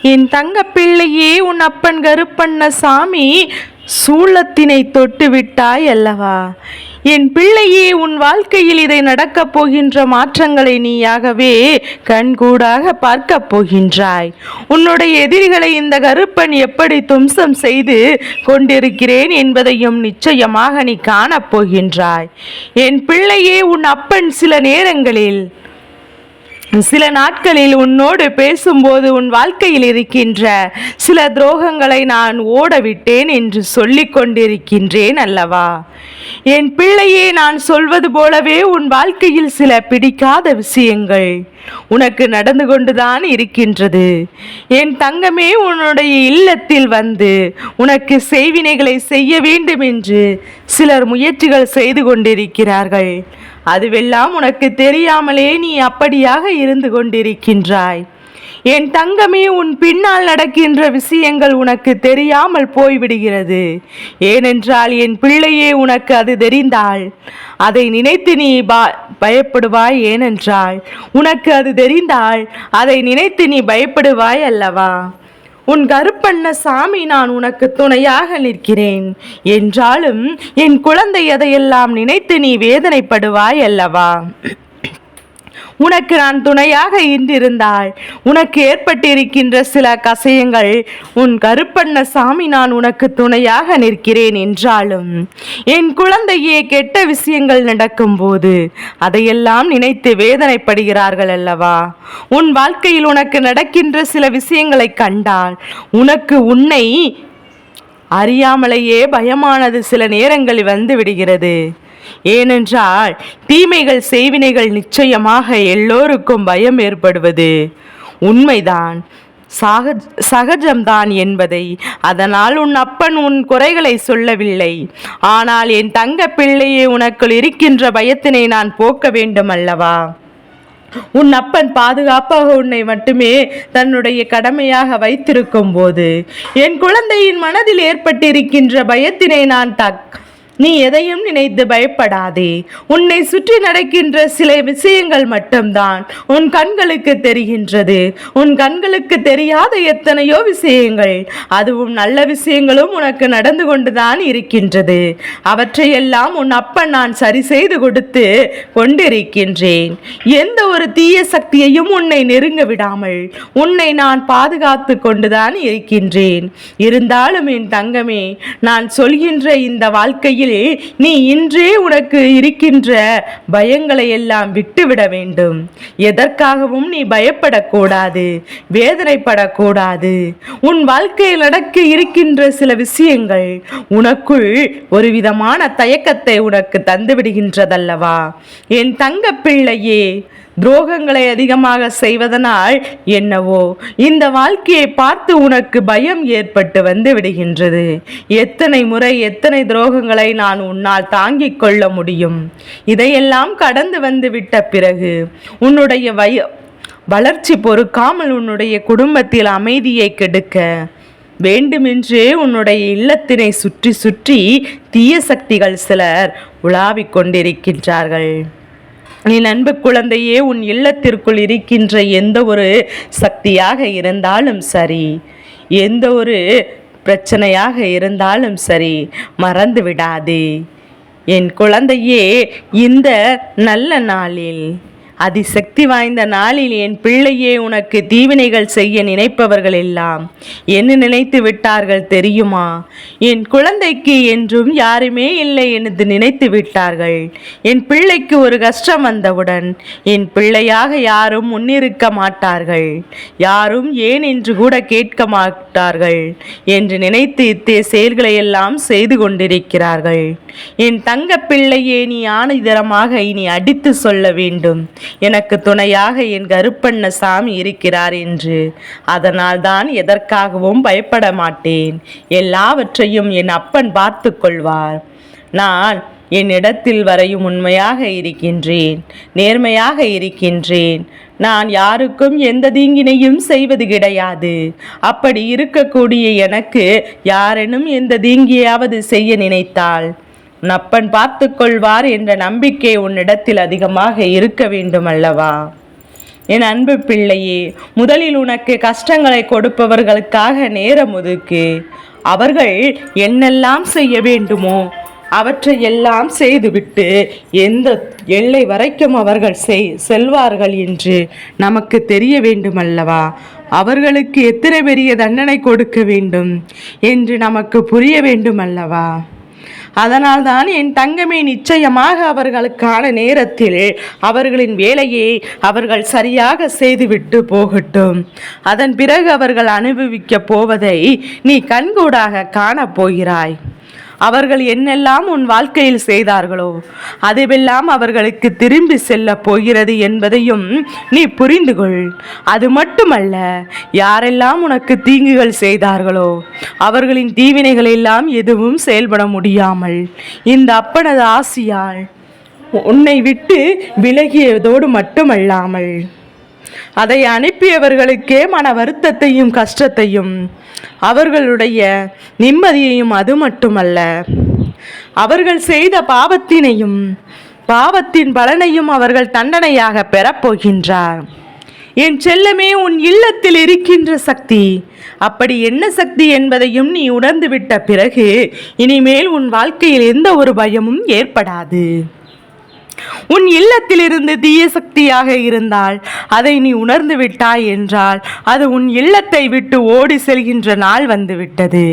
என் தங்க பிள்ளையே, உன் அப்பன் கருப்பண்ணசாமி சூளத்தினை தொட்டு விட்டாய் அல்லவா? என் பிள்ளையே, உன் வாழ்க்கையில் இதை நடக்கப் போகின்ற மாற்றங்களை நீயாகவே கண்கூடாக பார்க்கப் போகின்றாய். உன்னுடைய எதிரிகளை இந்த கருப்பன் எப்படி தும்சம் செய்து கொண்டிருக்கிறேன் என்பதையும் நிச்சயமாக நீ காணப்போகின்றாய். என் பிள்ளையே, உன் அப்பன் சில நாட்களில் உன்னோடு பேசும்போது உன் வாழ்க்கையில் இருக்கின்ற சில துரோகங்களை நான் ஓடவிட்டேன் என்று சொல்லிக் கொண்டிருக்கின்றேன் அல்லவா? என் பிள்ளையே, நான் சொல்வது போலவே உன் வாழ்க்கையில் சில பிடிக்காத விஷயங்கள் உனக்கு நடந்து கொண்டுதான் இருக்கின்றது. என் தங்கமே, உன்னுடைய இல்லத்தில் வந்து உனக்கு செய்வினைகளை செய்ய வேண்டும் என்று சிலர் முயற்சிகள் செய்து கொண்டிருக்கிறார்கள். அதுவெல்லாம் உனக்கு தெரியாமலே நீ அப்படியாக இருந்து கொண்டிருக்கின்றாய். என் தங்கமே, உன் பின்னால் நடக்கின்ற விஷயங்கள் உனக்கு தெரியாமல் போய்விடுகிறது. ஏனென்றால் என் பிள்ளையே, உனக்கு அது தெரிந்தால் அதை நினைத்து நீ பயப்படுவாய். ஏனென்றால் உனக்கு அது தெரிந்தால் அதை நினைத்து நீ பயப்படுவாய் அல்லவா? உன் கருப்பண்ணசாமி நான் உனக்கு துணையாக நிற்கிறேன் என்றாலும் என் குழந்தை அதையெல்லாம் நினைத்து நீ வேதனைப்படுவாய் அல்லவா? உனக்கு நான் துணையாக இன்றிருந்தால் உனக்கு ஏற்பட்டிருக்கின்ற சில கசயங்கள் உன் கருப்பண்ணசாமி நான் உனக்கு துணையாக நிற்கிறேன் என்றாலும் என் குழந்தையே, கெட்ட விஷயங்கள் நடக்கும்போது அதையெல்லாம் நினைத்து வேதனைப்படுகிறார்கள் அல்லவா? உன் வாழ்க்கையில் உனக்கு நடக்கின்ற சில விஷயங்களை கண்டால் உன்னை அறியாமலேயே பயமானது சில நேரங்களில் வந்து விடுகிறது. ஏனென்றால் தீமைகள் செய்வினைகள் நிச்சயமாக எல்லோருக்கும் பயம் ஏற்படுவது உண்மைதான், சகஜம்தான் என்பதை அதனால் உன் அப்பன் உன் குறைகளை சொல்லவில்லை. ஆனால் என் தங்க பிள்ளையே, உனக்குள் இருக்கின்ற பயத்தினை நான் போக்க வேண்டும் அல்லவா? உன் அப்பன் பாதுகாப்பாக உன்னை மட்டுமே தன்னுடைய கடமையாக வைத்திருக்கும் போது என் குழந்தையின் மனதில் ஏற்பட்டிருக்கின்ற பயத்தினை நீ எதையும் நினைத்து பயப்படாதே. உன்னை சுற்றி நடக்கின்ற சில விஷயங்கள் மட்டும்தான் உன் கண்களுக்கு தெரிகின்றது. உன் கண்களுக்கு தெரியாத எத்தனையோ விஷயங்கள், அதுவும் நல்ல விஷயங்களும் உனக்கு நடந்து கொண்டுதான் இருக்கின்றது. அவற்றையெல்லாம் உன் அப்பன் நான் சரி செய்து கொடுத்து கொண்டிருக்கின்றேன். எந்த ஒரு தீய சக்தியையும் உன்னை நெருங்க விடாமல் உன்னை நான் பாதுகாத்து கொண்டுதான் இருக்கின்றேன். இருந்தாலும் என் தங்கமே, நான் சொல்கின்ற இந்த வாழ்க்கையில் நீ இன்றே உனக்கு இருக்கின்ற பயங்களை எல்லாம் விட்டுவிட வேண்டும். எதற்காகவும் நீ பயப்படக்கூடாது, வேதனைப்படக்கூடாது. உன் வாழ்க்கையில் நடக்க இருக்கின்ற சில விஷயங்கள் உனக்குள் ஒரு விதமான தயக்கத்தை உனக்கு தந்துவிடுகின்றதல்லவா? என் தங்க பிள்ளையே, துரோகங்களை அதிகமாக செய்வதனால் என்னவோ இந்த வாழ்க்கையை பார்த்து உனக்கு பயம் ஏற்பட்டு வந்து விடுகின்றது. எத்தனை முறை எத்தனை துரோகங்களை நான் உன்னால் தாங்கிக் கொள்ள முடியும்? இதையெல்லாம் கடந்து வந்து விட்ட பிறகு உன்னுடைய வளர்ச்சி பொறுக்காமல் உன்னுடைய குடும்பத்தில் அமைதியை கெடுக்க வேண்டுமென்றே உன்னுடைய இல்லத்தினை சுற்றி சுற்றி தீய சக்திகள் சிலர் உலாவிக் கொண்டிருக்கின்றார்கள். என் அன்பு குழந்தையே, உன் இல்லத்திற்குள் இருக்கின்ற எந்த ஒரு சக்தியாக இருந்தாலும் சரி, எந்த ஒரு பிரச்சனையாக இருந்தாலும் சரி, மறந்து விடாதே. என் குழந்தையே, இந்த நல்ல நாளில், அதிசக்தி வாய்ந்த நாளில் என் பிள்ளையே, உனக்கு தீவினைகள் செய்ய நினைப்பவர்கள் எல்லாம் என்ன நினைத்து விட்டார்கள் தெரியுமா? என் குழந்தைக்கு என்றும் யாருமே இல்லை என்று நினைத்து விட்டார்கள். என் பிள்ளைக்கு ஒரு கஷ்டம் வந்தவுடன் என் பிள்ளையாக யாரும் முன்னிருக்க மாட்டார்கள், யாரும் ஏன் என்று கூட கேட்க மாட்டார்கள் என்று நினைத்து இத்தகைய செயல்களை எல்லாம் செய்து கொண்டிருக்கிறார்கள். என் தங்க பிள்ளையே, நீ ஆணிதரமாக இனி அடித்து சொல்ல வேண்டும், எனக்கு துணையாக என் கருப்பண்ணசாமி இருக்கிறார் என்று. அதனால் தான் எதற்காகவும் பயப்பட மாட்டேன். எல்லாவற்றையும் என் அப்பன் பார்த்து கொள்வார். நான் என்னிடத்தில் வரையும் உண்மையாக இருக்கின்றேன், நேர்மையாக இருக்கின்றேன். நான் யாருக்கும் எந்த தீங்கினையும் செய்வது கிடையாது. அப்படி இருக்கக்கூடிய எனக்கு யாரேனும் எந்த தீங்கியாவது செய்ய நினைத்தால் நப்பன் பார்த்து கொள்வார் என்ற நம்பிக்கை உன்னிடத்தில் அதிகமாக இருக்க வேண்டும் அல்லவா? என் அன்பு பிள்ளையே, முதலில் உனக்கு கஷ்டங்களை கொடுப்பவர்களுக்காக நேரம் ஒதுக்கு. அவர்கள் என்னெல்லாம் செய்ய வேண்டுமோ அவற்றை எல்லாம் செய்துவிட்டு எந்த எல்லை வரைக்கும் அவர்கள் செல்வார்கள் என்று நமக்கு தெரிய வேண்டுமல்லவா? அவர்களுக்கு எத்தனை பெரிய தண்டனை கொடுக்க வேண்டும் என்று நமக்கு புரிய வேண்டுமல்லவா? அதனால்தான் என் தங்கமே, நிச்சயமாக அவர்களுக்கான நேரத்தில் அவர்களின் வேலையை அவர்கள் சரியாக செய்துவிட்டு போகட்டும். அதன் பிறகு அவர்கள் அனுபவிக்கப் போவதை நீ கண்கூடாக காணப்போகிறாய். அவர்கள் என்னெல்லாம் உன் வாழ்க்கையில் செய்தார்களோ அதுவெல்லாம் அவர்களுக்கு திரும்பி செல்ல போகிறது என்பதையும் நீ புரிந்து கொள். அது மட்டுமல்ல, யாரெல்லாம் உனக்கு தீங்குகள் செய்தார்களோ அவர்களின் தீவினைகள் எல்லாம் எதுவும் செயல்பட முடியாமல் இந்த அப்பனது ஆசியால் உன்னை விட்டு விலகியதோடு மட்டுமல்லாமல் அதை அனுப்பியவர்களுக்கே மன வருத்தத்தையும் கஷ்டத்தையும் அவர்களுடைய நிம்மதியையும் அது மட்டுமல்ல, அவர்கள் செய்த பாவத்தின் பலனையும் அவர்கள் தண்டனையாக பெறப்போகின்றார். என் செல்லமே, உன் இல்லத்தில் இருக்கின்ற சக்தி அப்படி என்ன சக்தி என்பதையும் நீ உணர்ந்துவிட்ட பிறகு இனிமேல் உன் வாழ்க்கையில் எந்த ஒரு பயமும் ஏற்படாது. உன் இல்லத்திலிருந்து தீய சக்தியாக இருந்தால் அதை நீ உணர்ந்து விட்டாய் என்றால் அது உன் இல்லத்தை விட்டு ஓடி செல்கின்ற நாள் வந்துவிட்டது.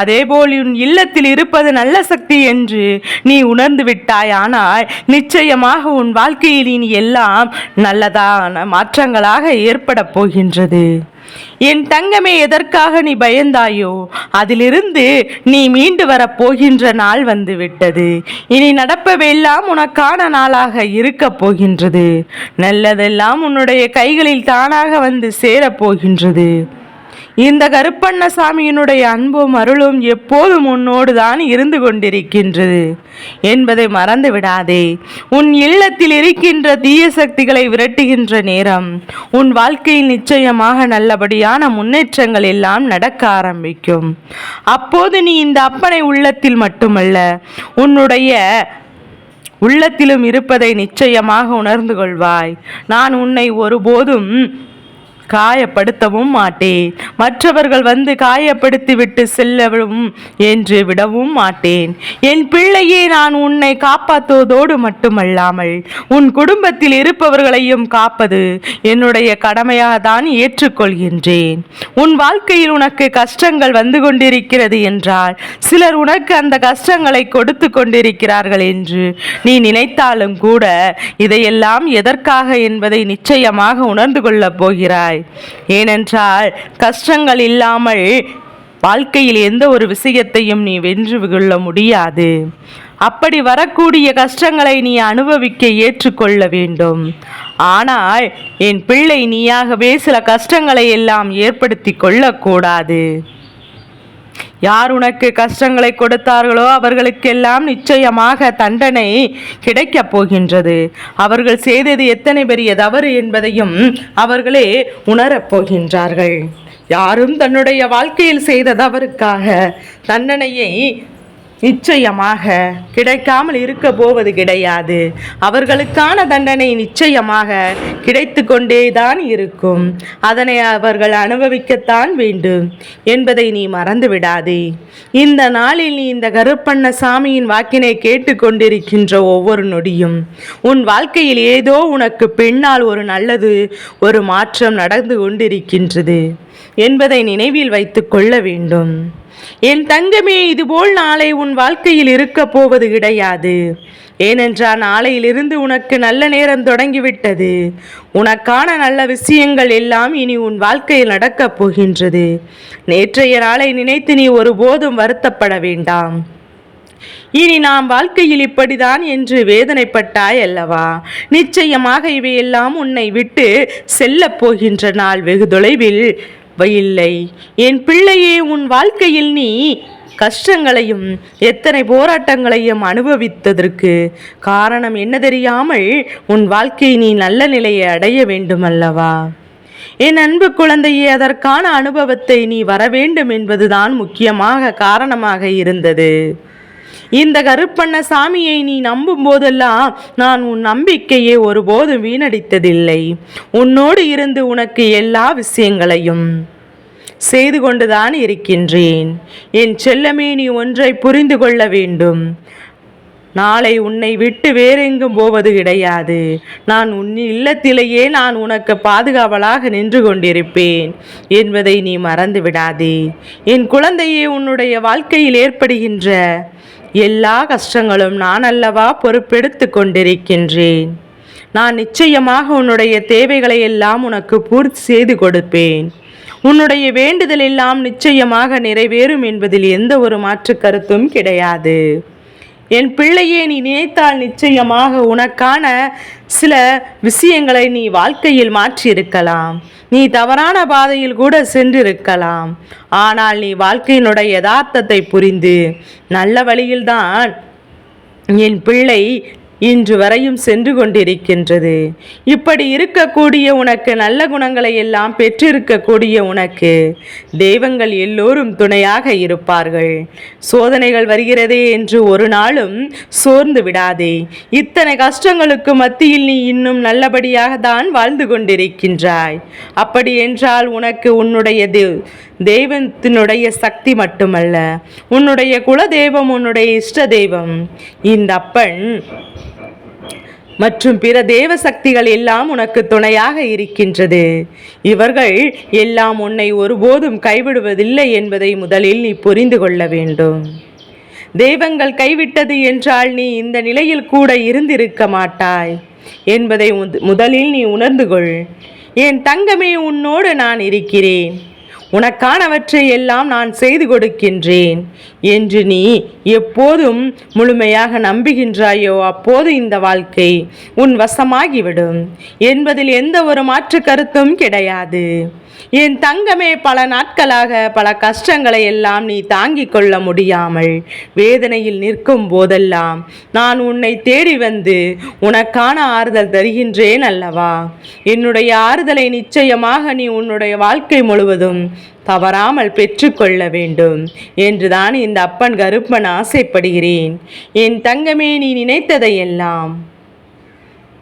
அதேபோல் உன் இல்லத்தில் இருப்பது நல்ல சக்தி என்று நீ உணர்ந்து விட்டாய். ஆனால் நிச்சயமாக உன் வாழ்க்கையில் இனி எல்லாம் நல்லதான மாற்றங்களாக ஏற்பட போகின்றது. என் தங்கமே, எதற்காக நீ பயந்தாயோ அதிலிருந்து நீ மீண்டு வரப் போகின்ற நாள் வந்து விட்டது. இனி நடப்பவெல்லாம் உனக்கான நாளாக இருக்க போகின்றது. நல்லதெல்லாம் உன்னுடைய கைகளில் தானாக வந்து சேரப்போகின்றது. இந்த கருப்பண்ணசாமியினுடைய அன்பும் அருளும் எப்போதும் உன்னோடு தான் இருந்து கொண்டிருக்கின்றது என்பதை மறந்து விடாதே. உன் இல்லத்தில் இருக்கின்ற தீய சக்திகளை விரட்டுகின்ற நேரம் உன் வாழ்க்கையில் நிச்சயமாக நல்லபடியான முன்னேற்றங்கள் எல்லாம் நடக்க ஆரம்பிக்கும். அப்போது நீ இந்த அப்பனை உள்ளத்தில் மட்டுமல்ல உன்னுடைய உள்ளத்திலும் இருப்பதை நிச்சயமாக உணர்ந்து கொள்வாய். நான் உன்னை ஒருபோதும் காயப்படுத்தவும் மாட்டேன். மற்றவர்கள் வந்து காயப்படுத்தி விட்டு செல்லவும் என்று விடவும் மாட்டேன். என் பிள்ளையே, நான் உன்னை காப்பாற்றுவதோடு மட்டுமல்லாமல் உன் குடும்பத்தில் இருப்பவர்களையும் காப்பது என்னுடைய கடமையாக தான் ஏற்றுக்கொள்கின்றேன். உன் வாழ்க்கையில் உனக்கு கஷ்டங்கள் வந்து கொண்டிருக்கிறது என்றால் சிலர் உனக்கு அந்த கஷ்டங்களை கொடுத்து கொண்டிருக்கிறார்கள் என்று நீ நினைத்தாலும் கூட இதையெல்லாம் எதற்காக என்பதை நிச்சயமாக உணர்ந்து கொள்ளப் போகிறாய். ஏனென்றால் கஷ்டங்கள் இல்லாமல் வாழ்க்கையில் எந்த ஒரு விஷயத்தையும் நீ வென்று கொள்ள முடியாது. அப்படி வரக்கூடிய கஷ்டங்களை நீ அனுபவிக்க ஏற்றுக்கொள்ள வேண்டும். ஆனால் என் பிள்ளை, நீயாகவே சில கஷ்டங்களை எல்லாம் ஏற்படுத்தி கொள்ளக்கூடாது. யார் உனக்கு கஷ்டங்களை கொடுத்தார்களோ அவர்களுக்கெல்லாம் நிச்சயமாக தண்டனை கிடைக்கப் போகின்றது. அவர்கள் செய்தது எத்தனை பெரிய தவறு என்பதையும் அவர்களே உணரப் போகின்றார்கள். யாரும் தன்னுடைய வாழ்க்கையில் செய்த தவறுக்காக தண்டனையை நிச்சயமாக கிடைக்காமல் இருக்க போவது கிடையாது. அவர்களுக்கான தண்டனை நிச்சயமாக கிடைத்து கொண்டேதான் இருக்கும். அதனை அவர்கள் அனுபவிக்கத்தான் வேண்டும் என்பதை நீ மறந்து விடாதே. இந்த நாளில் நீ இந்த கருப்பண்ணசாமியின் வாக்கினை கேட்டு கொண்டிருக்கின்ற ஒவ்வொரு நொடியும் உன் வாழ்க்கையில் ஏதோ உனக்கு பின்னால் ஒரு நல்லது, ஒரு மாற்றம் நடந்து கொண்டிருக்கின்றது என்பதை நினைவில் வைத்து கொள்ள வேண்டும். என் தங்கமே, இதுபோல் நாளை உன் வாழ்க்கையில் இருக்க போவது கிடையாது. ஏனென்றால் நாளையிலிருந்து உனக்கு நல்ல நேரம் தொடங்கிவிட்டது. உனக்கான நல்ல விஷயங்கள் எல்லாம் இனி உன் வாழ்க்கையில் நடக்கப் போகின்றது. நேற்றைய நாளை நினைத்து நீ ஒருபோதும் வருத்தப்பட வேண்டாம். இனி நாம் வாழ்க்கையில் இப்படிதான் என்று வேதனைப்பட்டாய் அல்லவா? நிச்சயமாக இவையெல்லாம் உன்னை விட்டு செல்லப் போகின்ற நாள் வெகு தொலைவில் இல்லை. என் பிள்ளையே, உன் வாழ்க்கையில் நீ கஷ்டங்களையும் எத்தனை போராட்டங்களையும் அனுபவித்ததற்கு காரணம் என்ன தெரியாமல் உன் வாழ்க்கையை நீ நல்ல நிலையை அடைய வேண்டும் அல்லவா? என் அன்பு குழந்தையே, அதற்கான அனுபவத்தை நீ வர வேண்டும் என்பதுதான் முக்கியமாக காரணமாக இருந்தது. இந்த கருப்பண்ண சாமியை நீ நம்பும் போதெல்லாம் நான் உன் நம்பிக்கையை ஒருபோதும் வீணடித்ததில்லை. உன்னோடு இருந்து உனக்கு எல்லா விஷயங்களையும் செய்து கொண்டுதான் இருக்கின்றேன். என் செல்லமே, நீ ஒன்றை புரிந்து கொள்ள வேண்டும். நாளை உன்னை விட்டு வேறெங்கும் போவது கிடையாது. நான் உன் இல்லத்திலேயே நான் உனக்கு பாதுகாவலாக நின்று கொண்டிருப்பேன் என்பதை நீ மறந்து விடாதே. என் குழந்தையே, உன்னுடைய வாழ்க்கையில் ஏற்படுகின்ற எல்லா கஷ்டங்களும் நான் அல்லவா பொறுப்பெடுத்து கொண்டிருக்கின்றேன். நான் நிச்சயமாக உன்னுடைய தேவைகளை எல்லாம் உனக்கு பூர்த்தி செய்து கொடுப்பேன். உன்னுடைய வேண்டுதல் எல்லாம் நிச்சயமாக நிறைவேறும் என்பதில் எந்த ஒரு மாற்று கருத்தும் கிடையாது. என் பிள்ளையே, நீ நினைத்தால் நிச்சயமாக உனக்கான சில விஷயங்களை நீ வாழ்க்கையில் மாற்றியிருக்கலாம். நீ தவறான பாதையில் கூட சென்றிருக்கலாம். ஆனால் நீ வாழ்க்கையினுடைய யதார்த்தத்தை புரிந்து நல்ல வழியில்தான் என் பிள்ளை இன்று வரையும் சென்று கொண்டிருக்கின்றது. இப்படி இருக்கக்கூடிய உனக்கு, நல்ல குணங்களை எல்லாம் பெற்றிருக்கக்கூடிய உனக்கு தெய்வங்கள் எல்லோரும் துணையாக இருப்பார்கள். சோதனைகள் வருகிறதே என்று ஒரு நாளும் சோர்ந்து விடாதே. இத்தனை கஷ்டங்களுக்கு மத்தியில் நீ இன்னும் நல்லபடியாக தான் வாழ்ந்து கொண்டிருக்கின்றாய். அப்படி என்றால் உனக்கு உன்னுடைய தெய்வத்தினுடைய சக்தி மட்டுமல்ல, உன்னுடைய குலதெய்வம், உன்னுடைய இஷ்ட தெய்வம், இந்த அப்பன் மற்றும் பிற தேவ சக்திகள் எல்லாம் உனக்கு துணையாக இருக்கின்றது. இவர்கள் எல்லாம் உன்னை ஒருபோதும் கைவிடுவதில்லை என்பதை முதலில் நீ புரிந்து கொள்ள வேண்டும். தெய்வங்கள் கைவிட்டது என்றால் நீ இந்த நிலையில் கூட இருந்திருக்க மாட்டாய் என்பதை முதலில் நீ உணர்ந்து கொள். என் தங்கமே, உன்னோடு நான் இருக்கிறேன். உனக்கானவற்றை எல்லாம் நான் செய்து கொடுக்கின்றேன் என்று நீ எப்போதும் முழுமையாக நம்புகின்றாயோ அப்போது இந்த வாழ்க்கை உன் வசமாகிவிடும் என்பதில் எந்த ஒரு மாற்று கருத்தும் கிடையாது. என் தங்கமே, பல நாட்களாக பல கஷ்டங்களை எல்லாம் நீ தாங்கிக் கொள்ள முடியாமல் வேதனையில் நிற்கும் போதெல்லாம் நான் உன்னை தேடி வந்து உனக்கான ஆறுதல் தருகின்றேன் அல்லவா? என்னுடைய ஆறுதலை நிச்சயமாக நீ உன்னுடைய வாழ்க்கை முழுவதும் தவறாமல் பெற்றுக்கொள்ள வேண்டும் என்றுதான் இந்த அப்பன் கருப்பன் ஆசைப்படுகிறேன். என் தங்கமே, நீ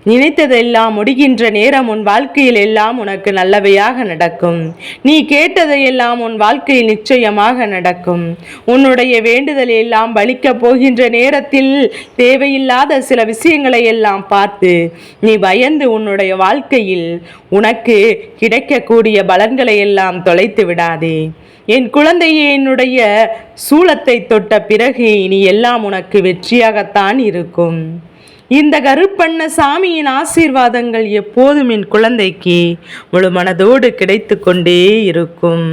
நினைத்ததெல்லாம் முடிகின்ற நேரம் உன் வாழ்க்கையில் எல்லாம் உனக்கு நல்லவையாக நடக்கும். நீ கேட்டதையெல்லாம் உன் வாழ்க்கையில் நிச்சயமாக நடக்கும். உன்னுடைய வேண்டுதல் எல்லாம் பலிக்கப் போகின்ற நேரத்தில் தேவையில்லாத சில விஷயங்களை எல்லாம் பார்த்து நீ பயந்து உன்னுடைய வாழ்க்கையில் உனக்கு கிடைக்கக்கூடிய பலன்களை எல்லாம் தொலைத்து விடாதே. என் குழந்தையே, என்னுடைய சூலத்தை தொட்ட பிறகு இனி எல்லாம் உனக்கு வெற்றியாகத்தான் இருக்கும். இந்த கருப்பண்ண சாமியின் ஆசீர்வாதங்கள் எப்போதும் என் குழந்தைக்கு முழு மனதோடு கிடைத்து கொண்டே இருக்கும்.